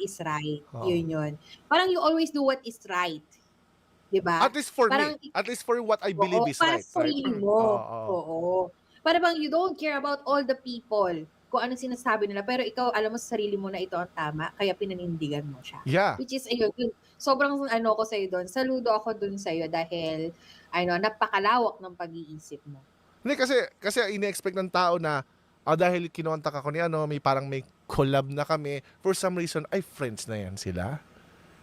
is right. Oo. Yun yun. Parang you always do what is right. 'Di ba? At least for me. Parang At least for what I believe oo, is para right, sa right? sarili Oo, mo. oo. Oo. Para bang you don't care about all the people, kung anong sinasabi nila, pero ikaw alam mo sa sarili mo na ito ang tama, kaya pinanindigan mo siya. Yeah. Which is ayun, yun, sobrang ano ko sa'yo dun, saludo ako dun sa'yo dahil ano, napakalawak ng pag-iisip mo. Hindi kasi ine-expect ng tao na dahil kinontak ako ni ano, may collab na kami, for some reason ay friends na yan sila.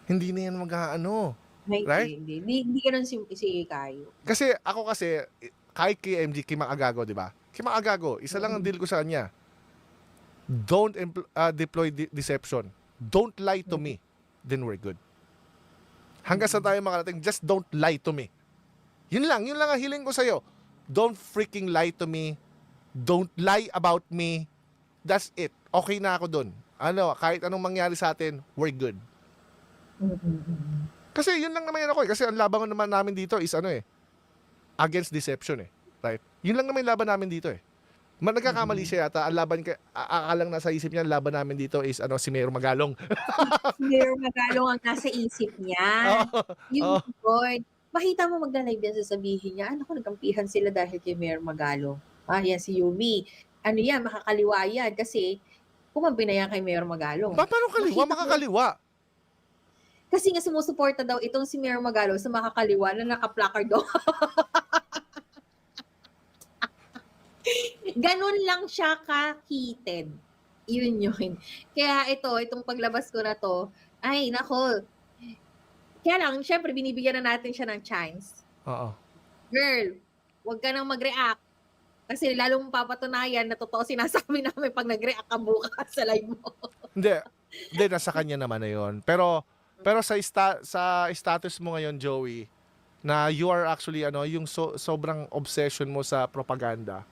Hindi na yan mag-aano, Ay, right? hindi gano'n si Kayo. Kasi ako kasi kahit kay MG, kay Maagago, di ba? Kay Maagago, isa lang ang Mm. deal ko sa kanya. Don't deploy deception. Don't lie to me. Then we're good. Hanggang sa tayo makarating, just don't lie to me. Yun lang ang hiling ko sa'yo. Don't freaking lie to me. Don't lie about me. That's it. Okay na ako dun. Ano, kahit anong mangyari sa atin, we're good. Kasi yun lang naman yan ako eh. Kasi ang laban naman namin dito is ano eh, against deception eh. Right? Yun lang naman yung laban namin dito eh. Nagkakamali siya yata. Ang laban, akalang nasa isip niya, ang laban namin dito is ano, si Mayor Magalong. Si Mayor Magalong ang nasa isip niya. Yun Oh, yun. Makita mo magla-live yan, sasabihin niya, ano ko, nagkampihan sila dahil kay Mayor Magalong. Yan si Yumi. Ano yan, makakaliwa yan kasi kumampi na yan kay Mayor Magalong. paano kaliwa? Makakaliwa. Kasi nga sumusuporta daw itong si Mayor Magalong sa makakaliwa na naka-placard daw. Ganun lang siya ka-heated. Yun yun. Kaya itong paglabas ko na to, ay nako. Kaya lang, syempre, binibigyan na natin siya ng chance. Oo. Girl, huwag ka nang mag-react. Kasi lalong papatunayan na totoo sinasabi namin pag nag-react ka bukas sa live mo. Hindi, nasa kanya naman na yun. Pero sa status mo ngayon, Joey, na you are actually ano, yung sobrang obsession mo sa propaganda,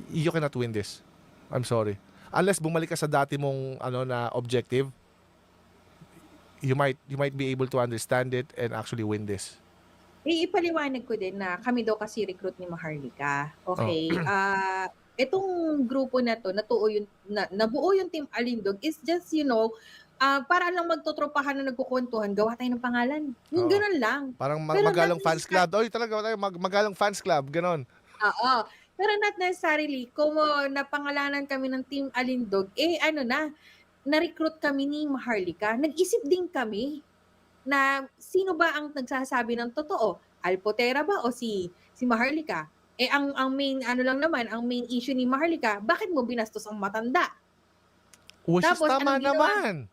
you cannot win this. I'm sorry. Unless bumalik ka sa dati mong ano na objective, you might be able to understand it and actually win this. Ipaliwanag ko din na kami daw kasi recruit ni Maharlika. Okay? Oh. Itong grupo na to, nabuo yung Team Alindog is just, para lang magtotropahan na nagkukwentuhan, gawa tayo ng pangalan. Yung ganun lang. Parang Pero Magalang Fans Club. Oy, talaga tayo Magalang Fans Club, ganon. Oo. Pero not necessarily, kung napangalanan kami ng Team Alindog, na-recruit kami ni Maharlika. Nag-isip din kami na sino ba ang nagsasabi ng totoo? Alpotera ba o si Maharlika? Ang main lang naman, ang main issue ni Maharlika, bakit mo binastos ang matanda? Tapos tama naman.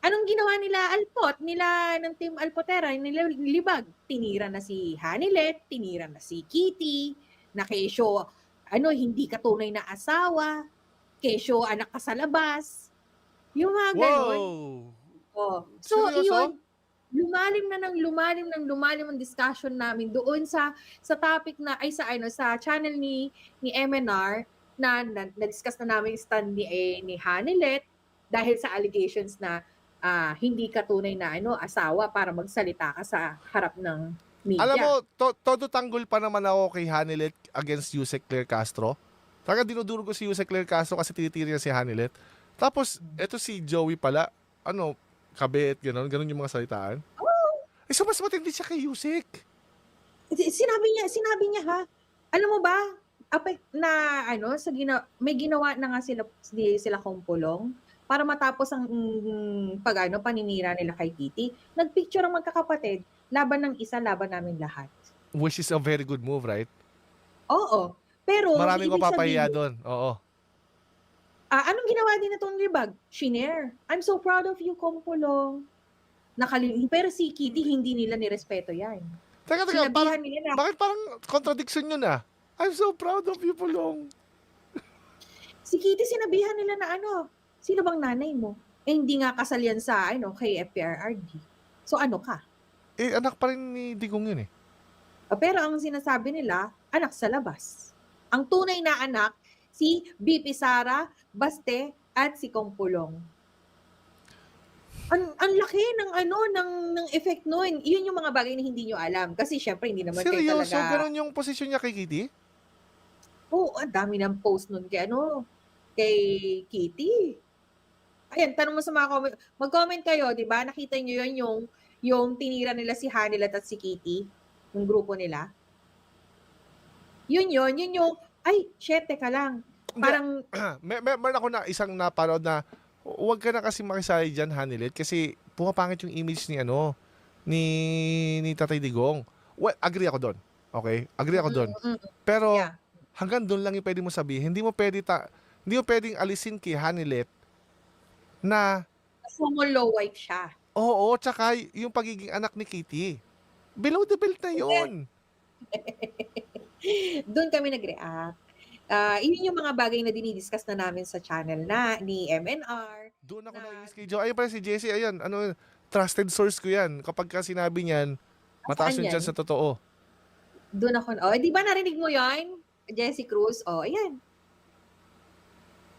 Anong ginawa nila Alpot, nila ng Team Alpotera, nila Libag? Tinira na si Hanilet, tinira na si Kitty, na kesyo, hindi katunay na asawa, kesyo anak ka sa labas. Yung mga ganun. Oh. So, iyon, lumalim ang discussion namin doon sa topic na sa channel ni MNR na na-discuss na namin yung stand ni Hanilet dahil sa allegations na hindi ka tunay na asawa para magsalita ka sa harap ng media. Alam mo, todo tanggol pa naman ako kay Hanilet against Yusek Claire Castro. Talaga dinuduro ko si Yusek Claire Castro kasi tinitiri niya si Hanilet. Tapos, eto si Joey pala, kabit, gano'n yung mga salitaan. So mas matindi siya kay Yusek. Sinabi niya ha. Alam mo ba, may ginawa na nga sila kumpulong para matapos ang paninira nila kay Kitty. Nagpicture ang magkakapatid, laban ng isa, laban namin lahat. Which is a very good move, right? Oo. Pero maraming ko papahiya doon. Oo. Anong ginawa din na itong Libag? Shinare. I'm so proud of you, Kumpulong. Pero si Kitty, hindi nila nirespeto yan. Teka, bakit parang contradiction yun ah? I'm so proud of you, Pulong. Si Kitty, sinabihan nila na sino bang nanay mo? Hindi nga kasal yan sa, kay FPRRD. So ano ka? Anak pa rin ni Digong yun eh. Pero ang sinasabi nila, anak sa labas. Ang tunay na anak, si BP Sara, Baste, at si Kumpulong. Ang laki ng effect noon. Iyon yung mga bagay na hindi nyo alam. Kasi syempre, hindi naman kayo talaga... Seryoso? Ganun yung posisyon niya kay Kitty? Oo, ang dami ng post noon kay Kitty. Ayan, tanong mo sa mga comment, mag-comment kayo, 'di ba? Nakita niyo 'yun, yung tinira nila si Hanilet at si Kitty, yung grupo nila. Yun yung, ay, shit, teka lang. Hindi, Parang, meron ako na isang napanood na huwag ka na kasi makisali diyan, Hanilet, kasi pumapangit yung image ni ano, ni Tatay Digong. Well, agree ako doon. Okay? Agree ako doon. mm, Pero yeah. hanggang doon lang yung pwede mo sabihin. Hindi mo pwedeng alisin kay Hanilet na Sumo low wife siya. oo, tsaka yung pagiging anak ni Kitty. Below the belt na yun. Doon kami nag-react. Yun yung mga bagay na dinidiscuss na namin sa channel na ni MNR. Doon ako Na, nainis kay Joe. Ayun pala si Jessie, ayan, ano, trusted source ko yan. Kapag ka sinabi niyan, mataas saan yun yan? dyan sa totoo. Doon ako, di ba narinig mo yan? Jessie Cruz, ayan.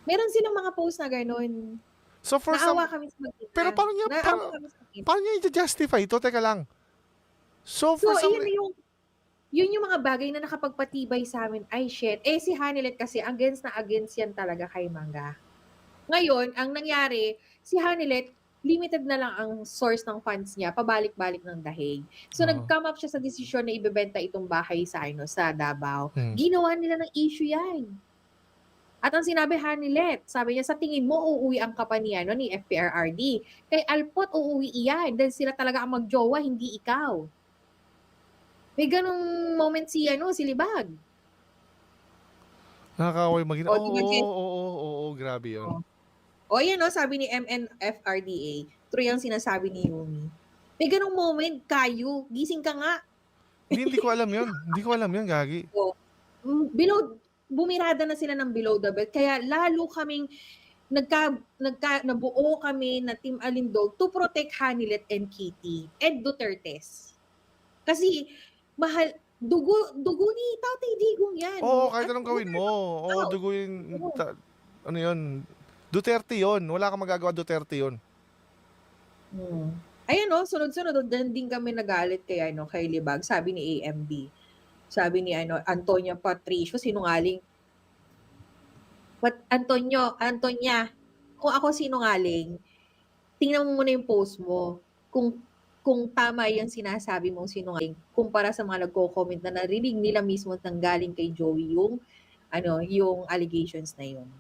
Meron silang mga post na ganun. So for some, Naawa kami sa mag-ina. pero paano niya, Naawa kami sa mag-ina. paano niya i-justify ito? Teka lang. So So, for some, yun yung mga bagay na nakapagpatibay sa amin. Ay, shit. Si Hanilet kasi, against na against yan talaga kay Manga. Ngayon, ang nangyari, si Hanilet, limited na lang ang source ng funds niya, pabalik-balik ng dahig. So, nag-come up siya sa desisyon na ibebenta itong bahay sa Davao. Ginawa nila ng issue yan. At ang sinabi Hanilet, sabi niya, sa tingin mo, uuwi ang kapaniano ni FPRRD. Kay Alpot, uuwi iyan. Dahil sila talaga ang magjowa, hindi ikaw. May ganong moment si Libag. nakakaway maging, oo, grabe yun. Yan sabi ni MNFRDA, true yung sinasabi ni Yumi. May ganong moment, kayo, gising ka nga. Hindi ko alam yun. Hindi ko alam yun, Gagi. Bumirada na sila ng below the belt, kaya lalo kaming nabuo kami na Team Alindog to protect Hanilet and Kitty and Dutertes. Kasi mahal, dugo ni Tatay Digong yan. Oo, kahit anong gawin mo. Oo, dugo yun, ano yun, Duterte yun. Wala kang magagawa, Duterte yun. Ayan sunod-sunod, din kami nagalit kay Libag, sabi ni AMB. Sabi ni Antonia Patricio, sinungaling. Antonia, kung ako sinungaling, tingnan mo muna yung post mo. Kung tama yung sinasabi mong sinungaling, kumpara sa mga nagko-comment na narinig nila mismo nang galing kay Joey yung allegations na yun.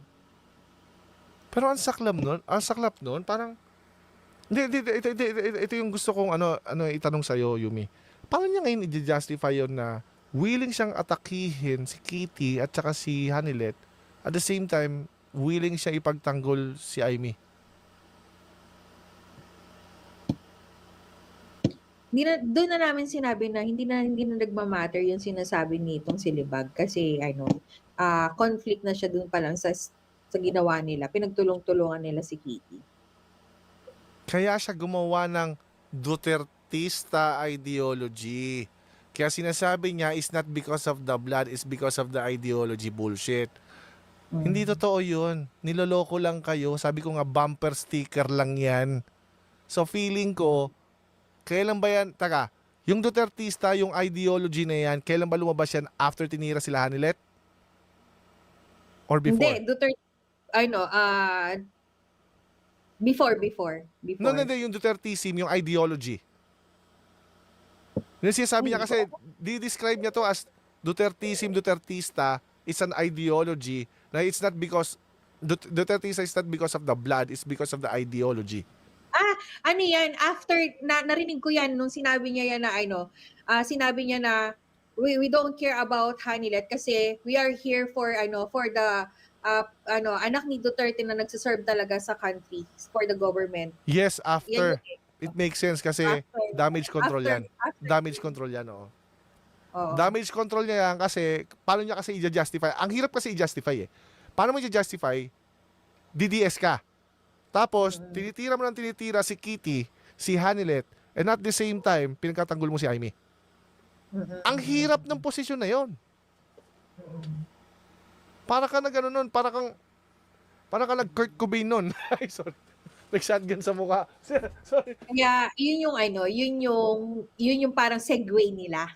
Pero ang saklap nun, parang, ito yung gusto kong itanong sa'yo, Yumi. Paano niya ngayon i-justify yun na willing siyang atakihin si Kitty at saka si Hanilet, at the same time, willing siya ipagtanggol si Aimee? Doon na namin sinabi na hindi na nagmamatter yung sinasabi nitong si Libag kasi conflict na siya doon pa lang sa ginawa nila. Pinagtulong-tulungan nila si Kitty. Kaya siya gumawa ng Dutertista ideology. Kaya sinasabi niya, is not because of the blood, is because of the ideology. Bullshit. Hindi totoo yun. Niloloko lang kayo. Sabi ko nga, bumper sticker lang yan. So feeling ko, kailan ba yan? Taka, yung Dutertista, yung ideology na yan, kailan ba lumabas yan? After tinira sila Hanilet? Or before? Hindi, Duterte, before. No, yung Dutertism, yung ideology. Yung sinasabi niya kasi, di-describe niya to as Dutertism, Dutertista, it's an ideology na it's not because, Dutertista is not because of the blood, it's because of the ideology. Ano yan, after, narinig ko yan nung sinabi niya yan na sinabi niya na, we don't care about Hanilet kasi we are here for the anak ni Duterte na nagsiserve talaga sa country, for the government. Yes, after. It makes sense kasi damage control yan. Damage control yan, oo. Damage control niya yan kasi, paano niya kasi i-justify? Ang hirap kasi i-justify eh. Paano mo i-justify? DDS ka. Tapos, tinitira mo ng tinitira si Kitty, si Hanilet, and at the same time, pinagkatanggol mo si Aimee. Ang hirap ng posisyon na yon. Para ka na gano'n nun, para ka nag-Kurt Cobain nun. Ay, sorry. Nag-shotgun sa mukha. Sorry. Kaya, yun yung parang segue nila.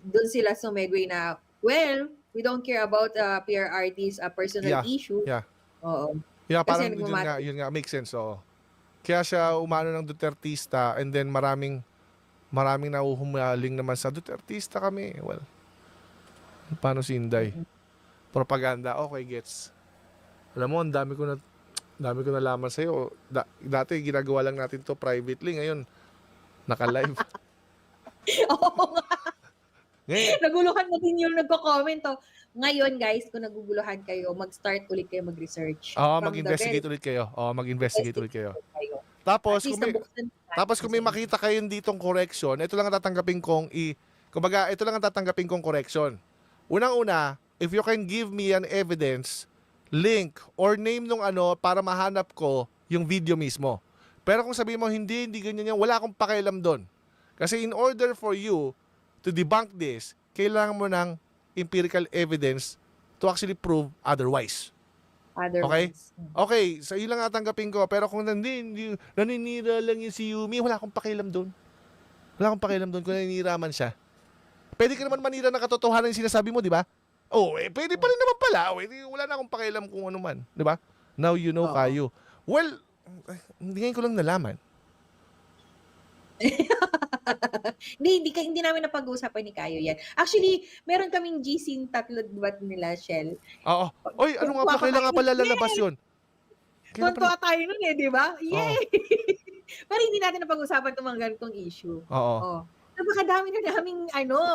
Doon sila sumegue na, well, we don't care about PRRT's personal issue. Yeah. Oo. Yeah, Kasi parang nagmamatter. yun nga, makes sense, oo. Kaya siya umano ng Dutertista and then maraming nahuhumaling naman sa Dutertista kami. Well, paano si Inday? Mm. Propaganda, okay, gets. Alam mo, ang dami ko nalaman sa'yo. Dati, ginagawa lang natin to privately. Ngayon, naka-live. Oo nga. Ngayon, Naguluhan na din yung nagko-comment. Oh. Ngayon, guys, kung naguguluhan kayo, mag-start ulit kayo mag-research. From the very mag-investigate ulit kayo. Mag-investigate ulit kayo. investigate kayo. At Tapos, least nabuksan natin Tapos kung may sa inyo. makita kayo ditong correction, ito lang ang tatanggapin kong kumbaga, ito lang ang tatanggapin kong correction. Unang-una, if you can give me an evidence, link, or name nung para mahanap ko yung video mismo. Pero kung sabihin mo, hindi ganyan yan, wala akong pakialam doon. Kasi in order for you to debunk this, kailangan mo ng empirical evidence to actually prove otherwise. Otherwise. Okay, so yun lang tatanggapin ko. Pero kung naninira lang yung si Yumi, wala akong pakialam doon. Wala akong pakialam doon kung naninira man siya. Pwede ka naman manira ng katotohanan yung sinasabi mo, di ba? Pwede pa rin naman pala. Wala na akong pakialam kung ano man. Di ba? Now you know, Oo. Kayo. Well, hindi ngayon ko lang nalaman. Hindi namin napag-uusapan ni Kayo yan. Actually, meron kaming GC tatlo bat nila, Shell. Oo. Oy, ano nga pa, kailan nga pala lalabas yun? Kailan pala? Tuntua tayo nun di ba? Oo. Yay! Pero hindi natin napag-usapan itong mga ganitong issue. Oo. Oh. Napakadami na naming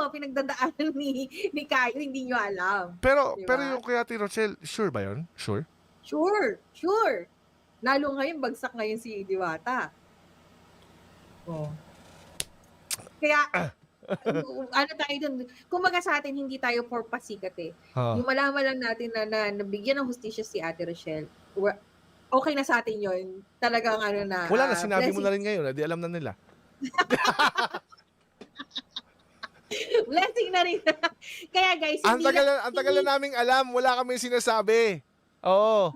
pinagdadaanan ni Kayo, hindi nyo alam. Pero Diba? yung kay Ate Rochelle, sure ba yun? Sure? Sure. Lalo ngayon, bagsak ngayon si Diwata. Oh. Kaya, tayo dun, kumbaga sa atin, hindi tayo for pasikat eh. Yung malaman lang natin na nabigyan ng hustisya si Ate Rochelle, okay na sa atin yun. Talagang na. Wala na, sinabi mo blessing. na rin ngayon, di alam na nila. Blessing na rin. Kaya guys, Ang tagal na naming alam, wala kaming sinasabi. Oo.